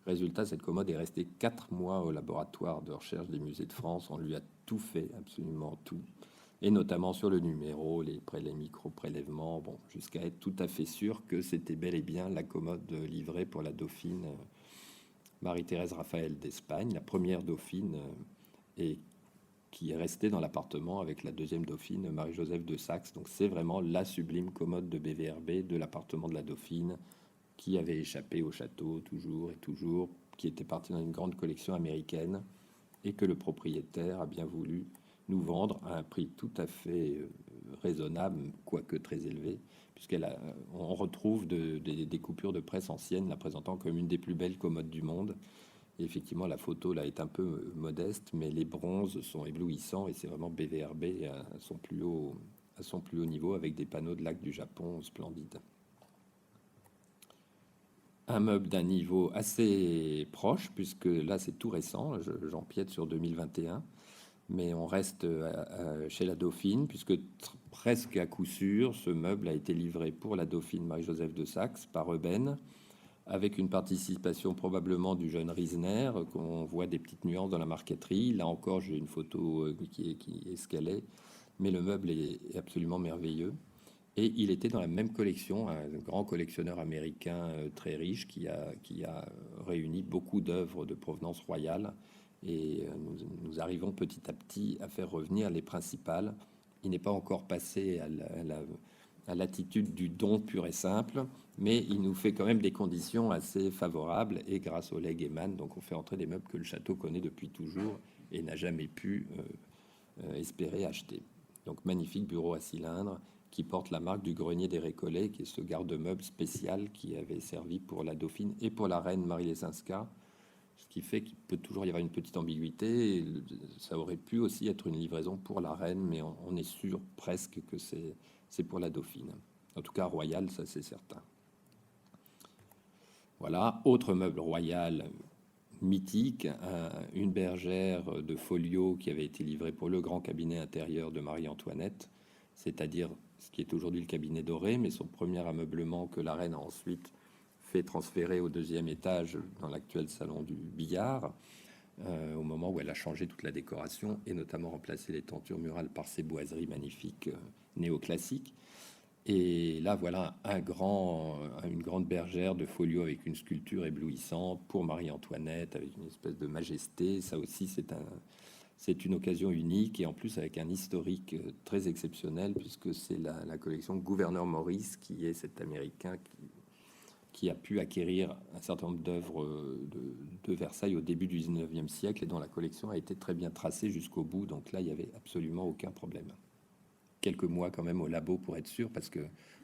Résultat, cette commode est restée 4 mois au laboratoire de recherche des musées de France. On lui a tout fait, absolument tout. Et notamment sur le numéro, les micro-prélèvements, bon, jusqu'à être tout à fait sûr que c'était bel et bien la commode livrée pour la dauphine Marie-Thérèse Raphaël d'Espagne, la première dauphine, et qui est restée dans l'appartement avec la deuxième dauphine Marie-Joseph de Saxe. Donc c'est vraiment la sublime commode de BVRB de l'appartement de la dauphine, qui avait échappé au château toujours et toujours, qui était parti dans une grande collection américaine et que le propriétaire a bien voulu nous vendre à un prix tout à fait raisonnable, quoique très élevé, puisqu'on retrouve des coupures de presse anciennes la présentant comme une des plus belles commodes du monde. Et effectivement, la photo là est un peu modeste, mais les bronzes sont éblouissants et c'est vraiment BVRB à son plus haut niveau, avec des panneaux de lac du Japon splendides. Un meuble d'un niveau assez proche, puisque là c'est tout récent, j'empiète sur 2021, mais on reste chez la Dauphine, puisque presque à coup sûr, ce meuble a été livré pour la Dauphine Marie-Joseph de Saxe par Euben, avec une participation probablement du jeune Riesner, qu'on voit des petites nuances dans la marqueterie. Là encore, j'ai une photo qui est ce qu'elle est, mais le meuble est absolument merveilleux. Et il était dans la même collection, un grand collectionneur américain très riche qui a réuni beaucoup d'œuvres de provenance royale. Et nous arrivons petit à petit à faire revenir les principales Il n'est pas encore passé à l'attitude du don pur et simple, mais il nous fait quand même des conditions assez favorables, et grâce au legs Eman, donc on fait entrer des meubles que le château connaît depuis toujours et n'a jamais pu espérer acheter. Donc magnifique bureau à cylindre qui porte la marque du grenier des Récollets, qui est ce garde-meuble spécial qui avait servi pour la dauphine et pour la reine Marie Lesinska, ce qui fait qu'il peut toujours y avoir une petite ambiguïté. Ça aurait pu aussi être une livraison pour la reine, mais on est sûr presque que c'est pour la dauphine. En tout cas, royal, ça c'est certain. Voilà, autre meuble royal mythique, une bergère de folio qui avait été livrée pour le grand cabinet intérieur de Marie-Antoinette, c'est-à-dire ce qui est aujourd'hui le cabinet doré, mais son premier ameublement que la reine a ensuite fait transférer au deuxième étage dans l'actuel salon du billard, au moment où elle a changé toute la décoration et notamment remplacé les tentures murales par ces boiseries magnifiques néoclassiques. Et là, voilà une grande bergère de folio avec une sculpture éblouissante pour Marie-Antoinette, avec une espèce de majesté. Ça aussi, c'est une occasion unique, et en plus avec un historique très exceptionnel, puisque c'est la collection Gouverneur Maurice, qui est cet Américain qui a pu acquérir un certain nombre d'œuvres de Versailles au début du 19e siècle, et dont la collection a été très bien tracée jusqu'au bout. Donc là, il n'y avait absolument aucun problème. Quelques mois quand même au labo pour être sûr, parce que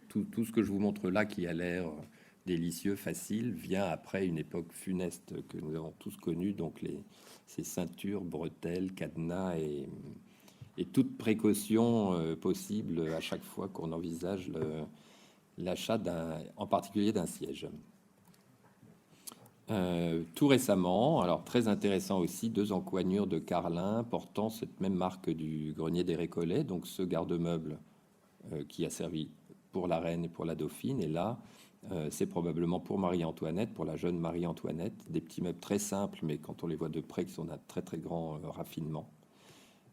tout ce que je vous montre là, qui a l'air délicieux, facile, vient après une époque funeste que nous avons tous connue, donc ces ceintures, bretelles, cadenas et toute précaution possible à chaque fois qu'on envisage l'achat en particulier d'un siège. Tout récemment, alors très intéressant aussi, 2 encoignures de carlin portant cette même marque du grenier des Récollets, donc ce garde-meuble qui a servi pour la reine et pour la dauphine, et là c'est probablement pour Marie-Antoinette, pour la jeune Marie-Antoinette, des petits meubles très simples, mais quand on les voit de près, qui sont d'un très très grand raffinement,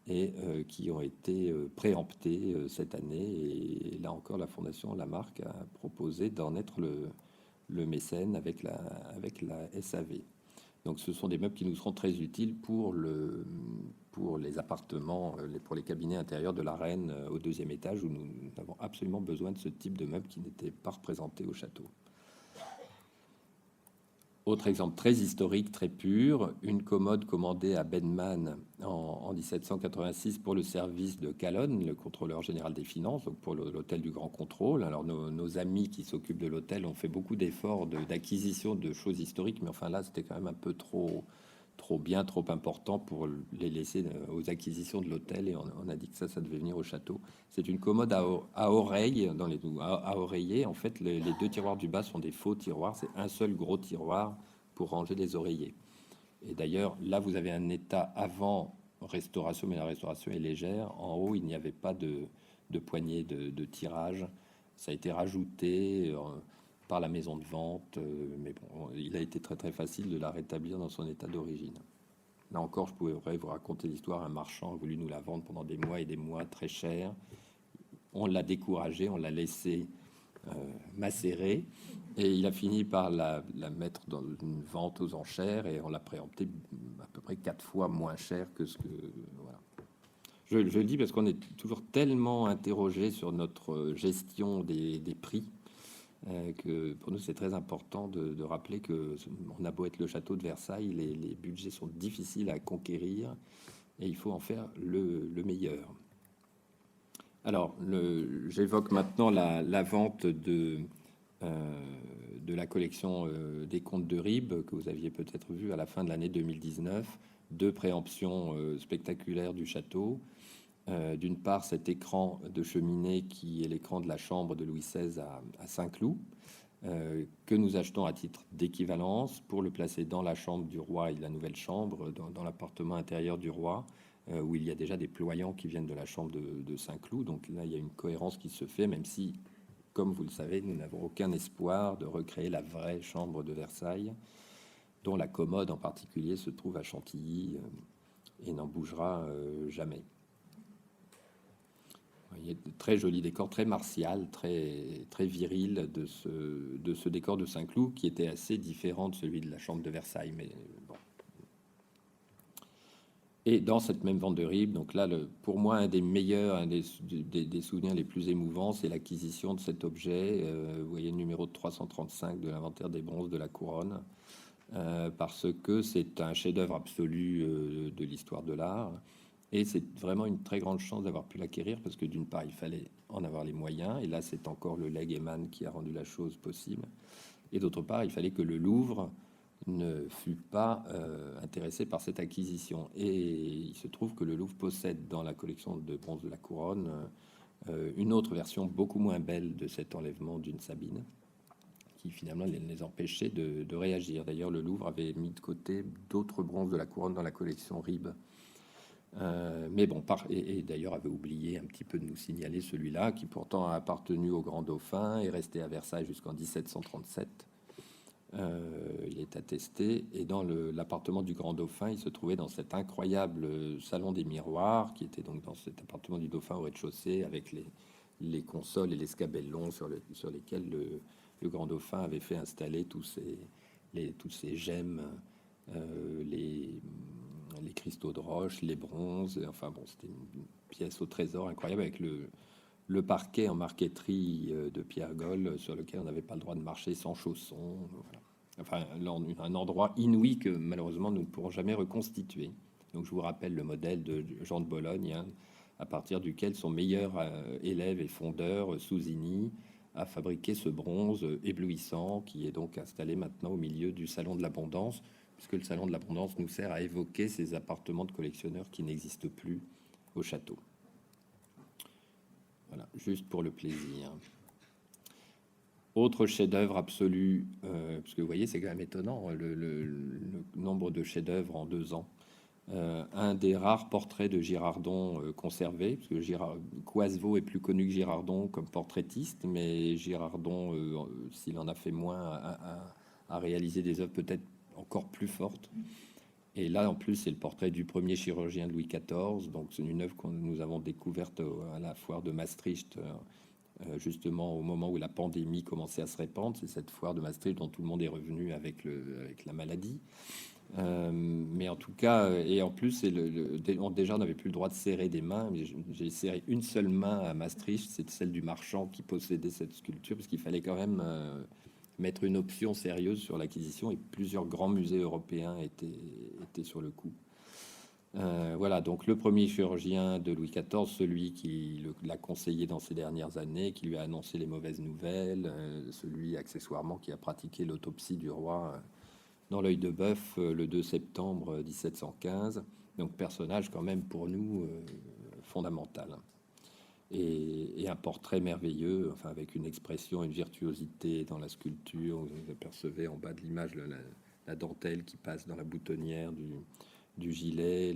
et qui ont été préemptés cette année. Et là encore, la Fondation Lamarck a proposé d'en être le mécène avec la SAV. Donc ce sont des meubles qui nous seront très utiles pour les appartements, pour les cabinets intérieurs de la reine au 2e étage, où nous avons absolument besoin de ce type de meubles qui n'étaient pas représentés au château. Autre exemple très historique, très pur, une commode commandée à Benman en 1786 pour le service de Calonne, le contrôleur général des finances, donc pour l'hôtel du Grand Contrôle. Alors nos amis qui s'occupent de l'hôtel ont fait beaucoup d'efforts d'acquisition de choses historiques, mais enfin là c'était quand même un peu trop bien, trop important pour les laisser aux acquisitions de l'hôtel, et on a dit que ça devait venir au château. C'est une commode à oreilles, à oreiller. En fait, les 2 tiroirs du bas sont des faux tiroirs, c'est un seul gros tiroir pour ranger les oreillers. Et d'ailleurs, là, vous avez un état avant restauration, mais la restauration est légère. En haut, il n'y avait pas de poignée de tirage. Ça a été rajouté par la maison de vente, mais bon, il a été très très facile de la rétablir dans son état d'origine. Là encore, je pourrais vous raconter l'histoire. Un marchand a voulu nous la vendre pendant des mois et des mois, très cher. On l'a découragé, on l'a laissé macérer, et il a fini par la mettre dans une vente aux enchères, et on l'a préempté à peu près 4 fois moins cher que ce que... Voilà. Je le dis parce qu'on est toujours tellement interrogé sur notre gestion des prix, que pour nous c'est très important de rappeler que on a beau être le château de Versailles, les budgets sont difficiles à conquérir, et il faut en faire le meilleur. Alors, j'évoque maintenant la vente de la collection des contes de Ribes, que vous aviez peut-être vu à la fin de l'année 2019, 2 préemptions spectaculaires du château. D'une part, cet écran de cheminée qui est l'écran de la chambre de Louis XVI à Saint-Cloud, que nous achetons à titre d'équivalence pour le placer dans la chambre du roi et de la nouvelle chambre, dans l'appartement intérieur du roi, où il y a déjà des ployants qui viennent de la chambre de Saint-Cloud. Donc là, il y a une cohérence qui se fait, même si, comme vous le savez, nous n'avons aucun espoir de recréer la vraie chambre de Versailles, dont la commode en particulier se trouve à Chantilly et n'en bougera jamais. Il y a de très jolis décors, très martial, très, très viril de ce décor de Saint-Cloud, qui était assez différent de celui de la chambre de Versailles. Mais bon. Et dans cette même vente de Ribes, donc là, pour moi, un des meilleurs, des souvenirs les plus émouvants, c'est l'acquisition de cet objet. Vous voyez le numéro 335 de l'inventaire des bronzes de la couronne, parce que c'est un chef-d'œuvre absolu de l'histoire de l'art. Et c'est vraiment une très grande chance d'avoir pu l'acquérir, parce que d'une part, il fallait en avoir les moyens, et là, c'est encore le legs Eman qui a rendu la chose possible. Et d'autre part, il fallait que le Louvre ne fut pas intéressé par cette acquisition. Et il se trouve que le Louvre possède dans la collection de bronze de la couronne une autre version beaucoup moins belle de cet enlèvement d'une Sabine, qui finalement les empêchait de réagir. D'ailleurs, le Louvre avait mis de côté d'autres bronzes de la couronne dans la collection Ribes. Mais bon, et d'ailleurs avait oublié un petit peu de nous signaler celui-là, qui pourtant a appartenu au grand dauphin et resté à Versailles jusqu'en 1737. Il est attesté, et dans l'appartement du grand dauphin, il se trouvait dans cet incroyable salon des miroirs, qui était donc dans cet appartement du dauphin au rez-de-chaussée, avec les consoles et les scabellons sur lesquels le grand dauphin avait fait installer tous ces gemmes, les cristaux de roche, les bronzes. Enfin bon, c'était une pièce au trésor incroyable, avec le parquet en marqueterie de Pierre Gaulle, sur lequel on n'avait pas le droit de marcher sans chaussons. Voilà. Enfin, un endroit inouï que malheureusement nous ne pourrons jamais reconstituer. Donc je vous rappelle le modèle de Jean de Bologne, hein, à partir duquel son meilleur élève et fondeur, Souzini, a fabriqué ce bronze éblouissant, qui est donc installé maintenant au milieu du Salon de l'Abondance, puisque le Salon de l'Abondance nous sert à évoquer ces appartements de collectionneurs qui n'existent plus au château. Voilà, juste pour le plaisir. Autre chef-d'œuvre absolu, parce que vous voyez, c'est quand même étonnant le nombre de chefs-d'œuvre en 2 ans. Un des rares portraits de Girardon conservés, parce que Coisevaux est plus connu que Girardon comme portraitiste, mais Girardon, s'il en a fait moins, a réalisé des œuvres peut-être encore plus fortes. Et là, en plus, c'est le portrait du premier chirurgien de Louis XIV. Donc, c'est une œuvre que nous avons découverte à la foire de Maastricht, justement au moment où la pandémie commençait à se répandre. C'est cette foire de Maastricht dont tout le monde est revenu avec la maladie. Mais en tout cas, et en plus, déjà, on n'avait plus le droit de serrer des mains. Mais j'ai serré une seule main à Maastricht, c'est celle du marchand qui possédait cette sculpture, parce qu'il fallait quand même mettre une option sérieuse sur l'acquisition, et plusieurs grands musées européens étaient sur le coup. Voilà, donc le premier chirurgien de Louis XIV, celui qui l'a conseillé dans ces dernières années, qui lui a annoncé les mauvaises nouvelles, celui accessoirement qui a pratiqué l'autopsie du roi dans l'œil de bœuf le 2 septembre 1715. Donc personnage quand même pour nous fondamental. Et un portrait merveilleux, enfin avec une expression, une virtuosité dans la sculpture. Vous apercevez en bas de l'image la dentelle qui passe dans la boutonnière du gilet,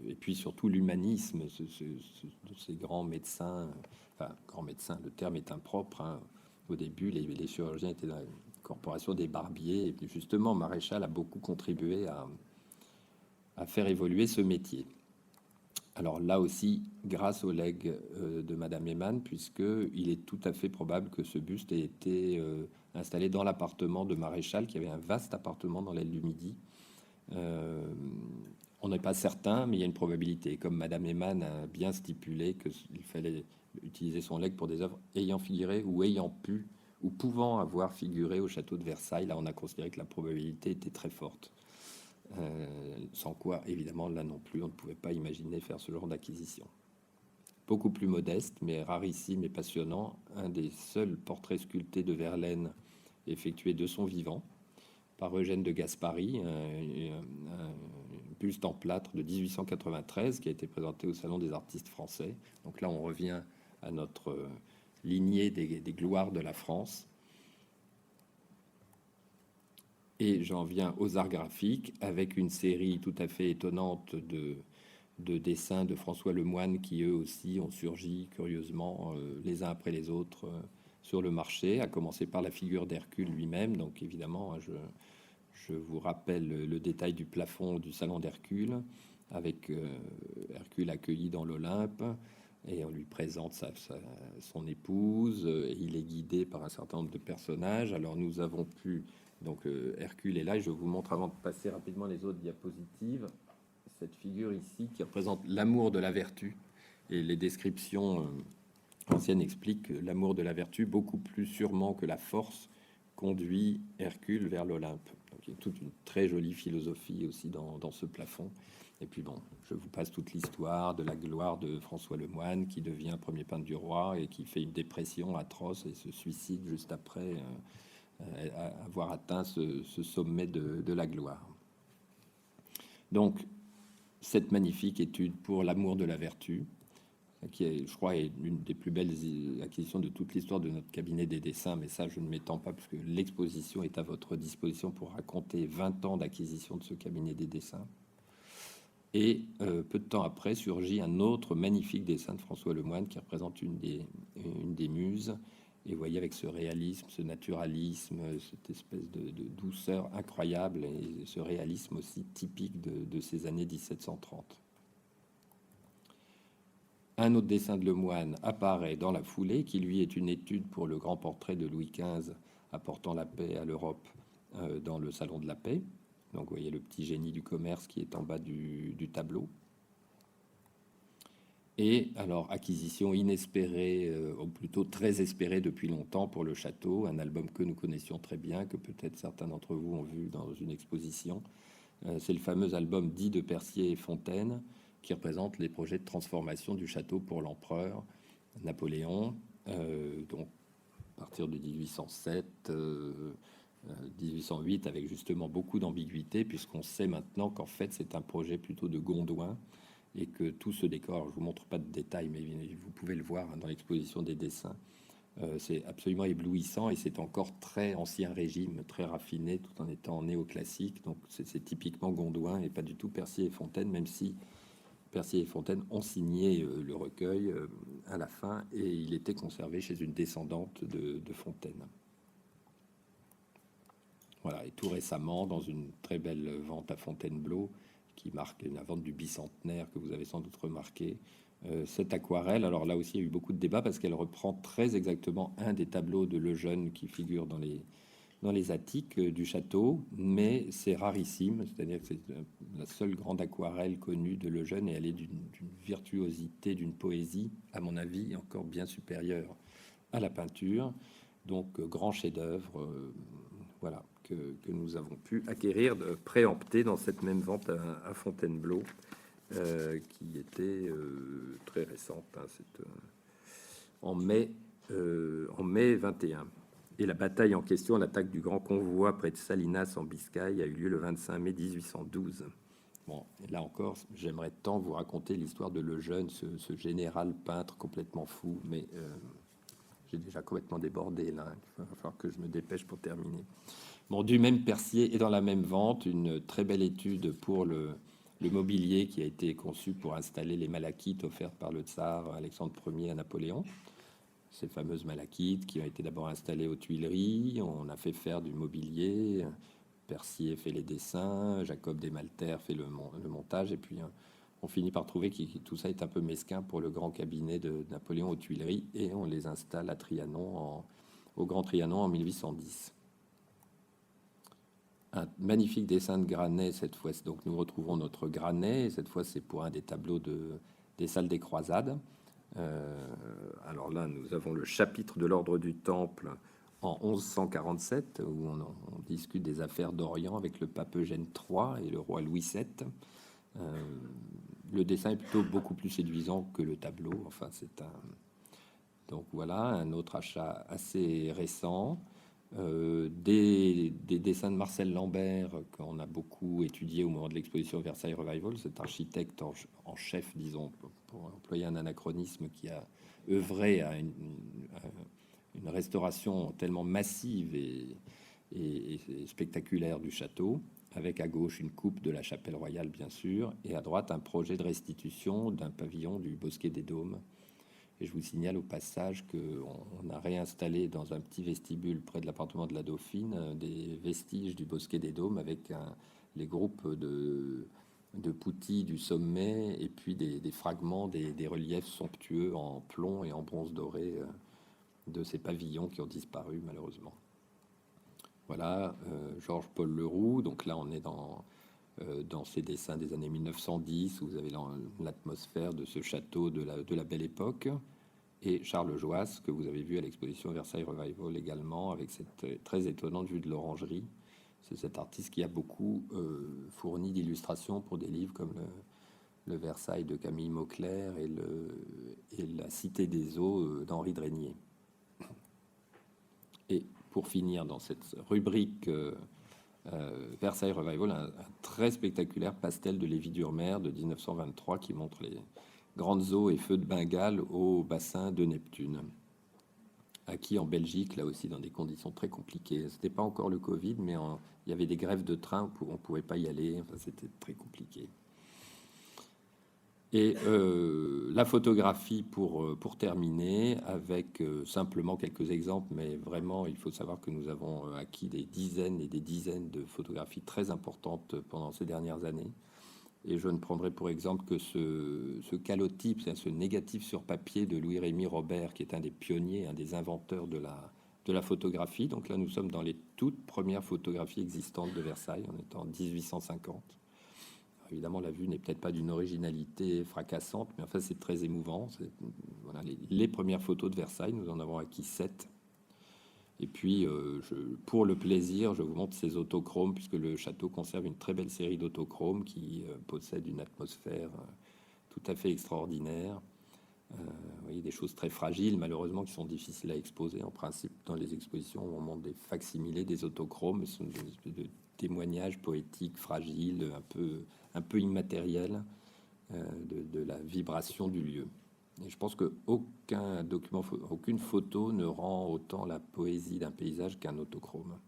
et puis surtout l'humanisme de ces grands médecins. Enfin, grands médecins, le terme est impropre. Hein. Au début, les chirurgiens étaient dans la corporation des barbiers, et puis justement, Maréchal a beaucoup contribué à faire évoluer ce métier. Alors là aussi, grâce au legs de Madame Eman, puisque il est tout à fait probable que ce buste ait été installé dans l'appartement de Maréchal, qui avait un vaste appartement dans l'aile du Midi. On n'est pas certain, mais il y a une probabilité. Comme Madame Eman a bien stipulé qu'il fallait utiliser son legs pour des œuvres ayant figuré ou ayant pu ou pouvant avoir figuré au château de Versailles, là on a considéré que la probabilité était très forte. Sans quoi, évidemment, là non plus, on ne pouvait pas imaginer faire ce genre d'acquisition. Beaucoup plus modeste, mais rarissime et passionnant, un des seuls portraits sculptés de Verlaine effectués de son vivant, par Eugène de Gaspari, un buste en plâtre de 1893 qui a été présenté au Salon des artistes français. Donc là, on revient à notre lignée des gloires de la France. Et j'en viens aux arts graphiques, avec une série tout à fait étonnante de dessins de François Lemoine, qui eux aussi ont surgi curieusement les uns après les autres sur le marché, à commencer par la figure d'Hercule lui-même. Donc évidemment, je vous rappelle le détail du plafond du salon d'Hercule, avec Hercule accueilli dans l'Olympe, et on lui présente son épouse, et il est guidé par un certain nombre de personnages. Alors nous avons pu... Donc Hercule est là, et je vous montre avant de passer rapidement les autres diapositives. cette figure ici qui représente l'amour de la vertu. Et les descriptions anciennes expliquent que l'amour de la vertu, beaucoup plus sûrement que la force, conduit Hercule vers l'Olympe. Donc il y a toute une très jolie philosophie aussi dans ce plafond. Et puis bon, je vous passe toute l'histoire de la gloire de François Lemoine, qui devient premier peintre du roi et qui fait une dépression atroce et se suicide juste après avoir atteint ce sommet de la gloire. Donc, cette magnifique étude pour l'amour de la vertu, qui est, je crois, est l'une des plus belles acquisitions de toute l'histoire de notre cabinet des dessins, mais ça, je ne m'étends pas, puisque l'exposition est à votre disposition pour raconter 20 ans d'acquisition de ce cabinet des dessins. Et peu de temps après, surgit un autre magnifique dessin de François Lemoine, qui représente une des muses. Et vous voyez, avec ce réalisme, ce naturalisme, cette espèce de douceur incroyable, et ce réalisme aussi typique de ces années 1730. Un autre dessin de Lemoine apparaît dans la foulée, qui lui est une étude pour le grand portrait de Louis XV apportant la paix à l'Europe dans le Salon de la Paix. Donc vous voyez le petit génie du commerce qui est en bas du tableau. Et alors, acquisition inespérée, ou plutôt très espérée depuis longtemps pour le château, un album que nous connaissions très bien, que peut-être certains d'entre vous ont vu dans une exposition. C'est le fameux album dit de Percier et Fontaine, qui représente les projets de transformation du château pour l'empereur Napoléon, donc à partir de 1807, 1808, avec justement beaucoup d'ambiguïté, puisqu'on sait maintenant qu'en fait c'est un projet plutôt de Gondouin, et que tout ce décor, je vous montre pas de détails, mais vous pouvez le voir dans l'exposition des dessins, c'est absolument éblouissant, et c'est encore très ancien régime, très raffiné, tout en étant néoclassique. Donc c'est typiquement Gondouin et pas du tout Percier et Fontaine, même si Percier et Fontaine ont signé le recueil à la fin, et il était conservé chez une descendante de Fontaine. Voilà, et tout récemment, dans une très belle vente à Fontainebleau, qui marque la vente du bicentenaire que vous avez sans doute remarqué, cette aquarelle, alors là aussi il y a eu beaucoup de débats parce qu'elle reprend très exactement un des tableaux de Lejeune qui figure dans les attiques du château, mais c'est rarissime, c'est-à-dire que c'est la seule grande aquarelle connue de Lejeune, et elle est d'une virtuosité, d'une poésie, à mon avis, encore bien supérieure à la peinture. Donc grand chef-d'œuvre, voilà, que nous avons pu acquérir, préempter dans cette même vente à Fontainebleau, qui était très récente, hein, en mai 21. Et la bataille en question, l'attaque du grand convoi près de Salinas en Biscaye, a eu lieu le 25 mai 1812. Bon, là encore, j'aimerais tant vous raconter l'histoire de Lejeune, ce général peintre complètement fou, mais j'ai déjà complètement débordé là. Il va falloir que je me dépêche pour terminer. Bon, du même Percier et dans la même vente, une très belle étude pour le mobilier qui a été conçu pour installer les malachites offertes par le tsar Alexandre Ier à Napoléon. Ces fameuses malachites qui ont été d'abord installées aux Tuileries. On a fait faire du mobilier. Percier fait les dessins, Jacob Desmalter fait le montage, et puis on finit par trouver que tout ça est un peu mesquin pour le grand cabinet de Napoléon aux Tuileries, et on les installe à Trianon, au Grand Trianon en 1810. Un magnifique dessin de Granet cette fois. Donc nous retrouvons notre Granet, et cette fois c'est pour un des tableaux des salles des croisades. Alors là nous avons le chapitre de l'ordre du Temple en 1147, où on discute des affaires d'Orient avec le pape Eugène III et le roi Louis VII. Le dessin est plutôt beaucoup plus séduisant que le tableau. Enfin, c'est un... Donc voilà, un autre achat assez récent. Des dessins de Marcel Lambert qu'on a beaucoup étudié au moment de l'exposition Versailles Revival. Cet architecte en chef, disons, pour employer un anachronisme, qui a œuvré à une restauration tellement massive et spectaculaire du château, avec à gauche une coupe de la chapelle royale, bien sûr, et à droite un projet de restitution d'un pavillon du Bosquet des Dômes. Et je vous signale au passage qu'on a réinstallé dans un petit vestibule près de l'appartement de la Dauphine des vestiges du Bosquet des Dômes, avec les groupes de poutis du sommet, et puis des fragments des reliefs somptueux en plomb et en bronze doré de ces pavillons qui ont disparu malheureusement. Voilà, Georges-Paul Leroux. Donc là on est dans dans ces dessins des années 1910, où vous avez l'atmosphère de ce château de la Belle Époque, et Charles Joas, que vous avez vu à l'exposition Versailles Revival également, avec cette très étonnante vue de l'orangerie. C'est cet artiste qui a beaucoup fourni d'illustrations pour des livres comme le Versailles de Camille Mauclerc et la Cité des Eaux d'Henri de Régnier. Et pour finir dans cette rubrique Versailles Revival, un très spectaculaire pastel de Lévy-Durmer de 1923 qui montre les grandes eaux et feux de Bengale au bassin de Neptune, acquis en Belgique, là aussi dans des conditions très compliquées. C'était pas encore le Covid, mais il y avait des grèves de train où on pouvait pas y aller. Enfin, c'était très compliqué. Et la photographie pour terminer, avec simplement quelques exemples, mais vraiment, il faut savoir que nous avons acquis des dizaines et des dizaines de photographies très importantes pendant ces dernières années. Et je ne prendrai pour exemple que ce calotype, ce négatif sur papier de Louis-Rémy Robert, qui est un des pionniers, un des inventeurs de la photographie. Donc là, nous sommes dans les toutes premières photographies existantes de Versailles, on est en 1850. Évidemment, la vue n'est peut-être pas d'une originalité fracassante, mais enfin, c'est très émouvant. Voilà, les premières photos de Versailles, nous en avons acquis 7. Et puis, pour le plaisir, je vous montre ces autochromes, puisque le château conserve une très belle série d'autochromes qui possèdent une atmosphère tout à fait extraordinaire. Vous voyez, des choses très fragiles, malheureusement, qui sont difficiles à exposer. En principe, dans les expositions, on montre des facsimilés, des autochromes, ce sont des espèces de témoignages poétiques, fragiles, un peu immatériels de la vibration du lieu. Et je pense qu'aucun document, aucune photo ne rend autant la poésie d'un paysage qu'un autochrome.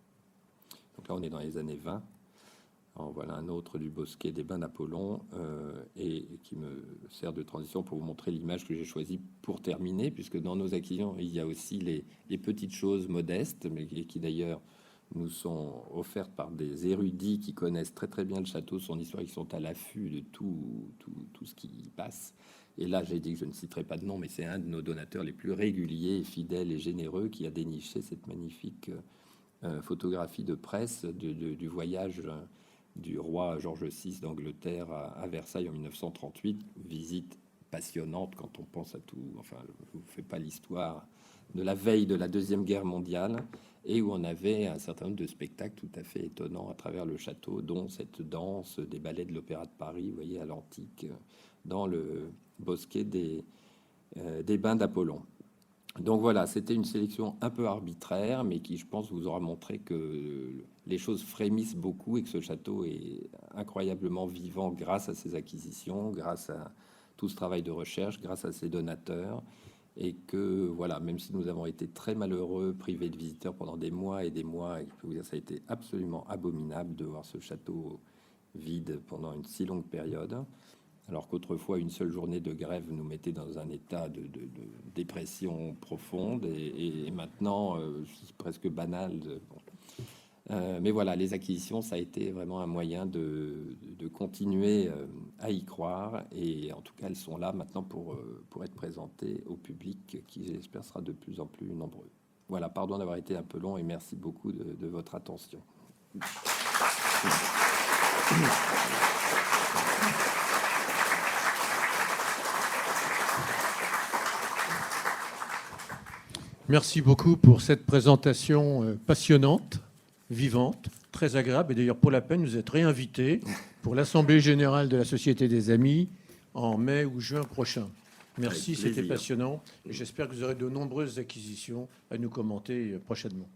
Donc là, on est dans les années 20. Alors, voilà un autre du Bosquet des Bains d'Apollon et qui me sert de transition pour vous montrer l'image que j'ai choisie pour terminer, puisque dans nos acquisitions, il y a aussi les petites choses modestes, mais qui d'ailleurs nous sont offertes par des érudits qui connaissent très très bien le château, son histoire, qui sont à l'affût de tout ce qui y passe. Et là, j'ai dit que je ne citerai pas de nom, mais c'est un de nos donateurs les plus réguliers, fidèles et généreux qui a déniché cette magnifique photographie de presse du voyage du roi George VI d'Angleterre à Versailles en 1938. Visite passionnante quand on pense à tout. Enfin, je ne vous fais pas l'histoire de la veille de la Deuxième Guerre mondiale, et où on avait un certain nombre de spectacles tout à fait étonnants à travers le château, dont cette danse des ballets de l'Opéra de Paris, vous voyez, à l'antique, dans le Bosquet des Bains d'Apollon. Donc voilà, c'était une sélection un peu arbitraire, mais qui, je pense, vous aura montré que les choses frémissent beaucoup et que ce château est incroyablement vivant grâce à ses acquisitions, grâce à tout ce travail de recherche, grâce à ses donateurs. Et que, voilà, même si nous avons été très malheureux, privés de visiteurs pendant des mois, et je peux vous dire, ça a été absolument abominable de voir ce château vide pendant une si longue période. Alors qu'autrefois, une seule journée de grève nous mettait dans un état de dépression profonde, et maintenant, c'est presque banal. Mais voilà, les acquisitions, ça a été vraiment un moyen de continuer à y croire, et en tout cas, elles sont là maintenant pour être présentées au public qui, j'espère, sera de plus en plus nombreux. Voilà, pardon d'avoir été un peu long, et merci beaucoup de votre attention. Merci beaucoup pour cette présentation passionnante, vivante, très agréable. Et d'ailleurs, pour la peine, vous êtes réinvité pour l'Assemblée générale de la Société des Amis en mai ou juin prochain. Merci, c'était passionnant. Et j'espère que vous aurez de nombreuses acquisitions à nous commenter prochainement.